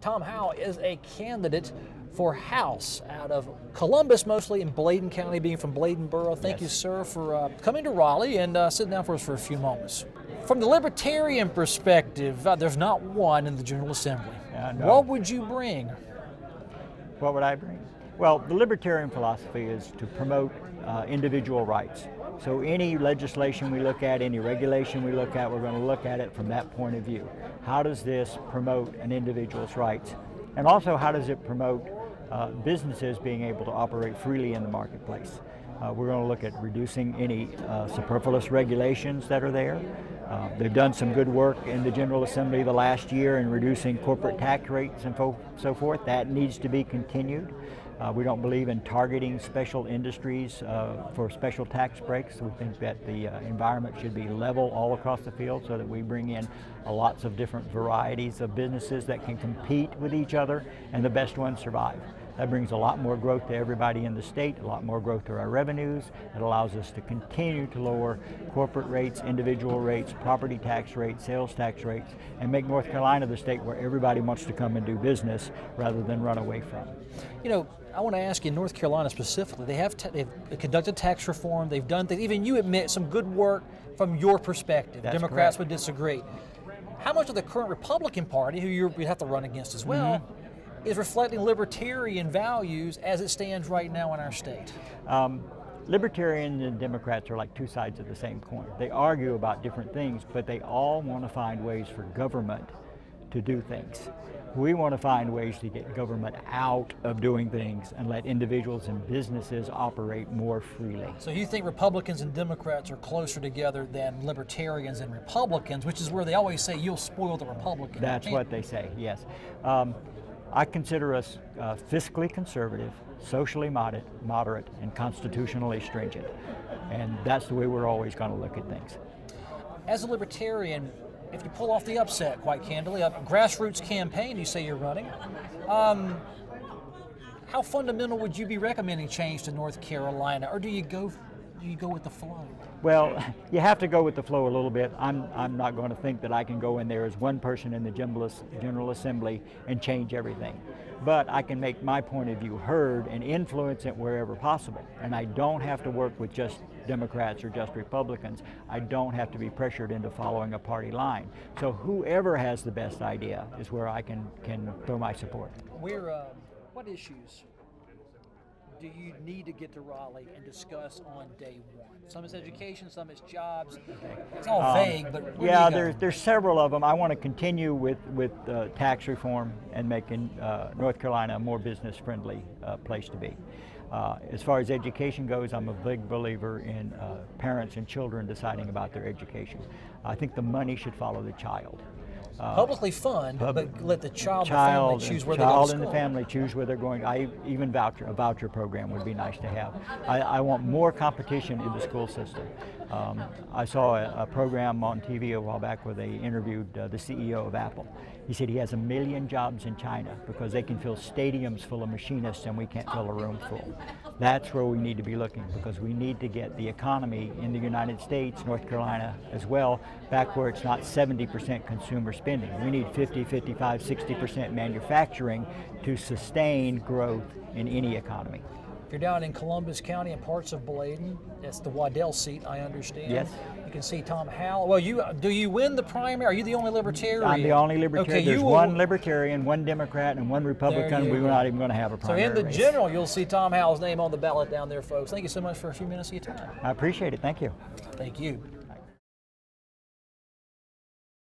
Tom Howell is a candidate for House out of Columbus, mostly in Bladen County, being from Bladen Borough. Thank you, sir, for coming to Raleigh and sitting down for us for a few moments. From the Libertarian perspective, there's not one in the General Assembly. No. What would you bring? What would I bring? Well, the Libertarian philosophy is to promote individual rights. So any legislation we look at, any regulation we look at, we're going to look at it from that point of view. How does this promote an individual's rights? And also, how does it promote businesses being able to operate freely in the marketplace? We're going to look at reducing any superfluous regulations that are there. They've done some good work in the General Assembly the last year in reducing corporate tax rates and so forth. That needs to be continued. We don't believe in targeting special industries for special tax breaks. We think that the environment should be level all across the field so that we bring in lots of different varieties of businesses that can compete with each other and the best ones survive. That brings a lot more growth to everybody in the state, a lot more growth to our revenues. It allows us to continue to lower corporate rates, individual rates, property tax rates, sales tax rates, and make North Carolina the state where everybody wants to come and do business rather than run away from. You know, I want to ask you, in North Carolina specifically, they've conducted tax reform, they've done things, even you admit some good work from your perspective. That's Democrats correct. would disagree. How much of the current Republican Party, who you have to run against as well, is reflecting libertarian values as it stands right now in our state? Libertarians and Democrats are like two sides of the same coin. They argue about different things, but they all want to find ways for government to do things. We want to find ways to get government out of doing things and let individuals and businesses operate more freely. So you think Republicans and Democrats are closser together than Libertarians and Republicans, which is where they always say you'll spoil the Republican. That's what they say, yes. I consider us fiscally conservative, socially moderate, and constitutionally stringent. And that's the way we're always going to look at things. As a Libertarian, if you pull off the upset, quite candidly, a grassroots campaign you say you're running, how fundamental would you be recommending change to North Carolina, or do you go with the flow? Well, you have to go with the flow a little bit. I'm not going to think that I can go in there as one person in the General Assembly and change everything. But I can make my point of view heard and influence it wherever possible. And I don't have to work with just Democrats or just Republicans. I don't have to be pressured into following a party line. So whoever has the best idea is where I can throw my support. What issues do you need to get to Raleigh and discuss on day one? Some is education, some is jobs. It's all vague, but yeah, there's several of them. I want to continue with tax reform and making North Carolina a more business-friendly place to be. As far as education goes, I'm a big believer in parents and children deciding about their education. I think the money should follow the child. Publicly fund, but let the child and the family choose where they go to school. Child and the family choose where they're going. A voucher program would be nice to have. I want more competition in the school system. I saw a program on TV a while back where they interviewed the CEO of Apple. He said he has 1 million jobs in China because they can fill stadiums full of machinists and we can't fill a room full. That's where we need to be looking, because we need to get the economy in the United States, North Carolina as well, back where it's not 70% consumer spending. We need 50, 55, 60% manufacturing to sustain growth in any economy. If you're down in Columbus County and parts of Bladen, that's the Waddell seat, I understand. Yes. You can see Tom Howell. Well, do you win the primary? Are you the only Libertarian? I'm the only Libertarian. Okay, There's one Libertarian, one Democrat, and one Republican. We're not even going to have a primary race. So in the race. general, you'll see Tom Howell's name on the ballot down there, folks. Thank you so much for a few minutes of your time. I appreciate it. Thank you. Thank you.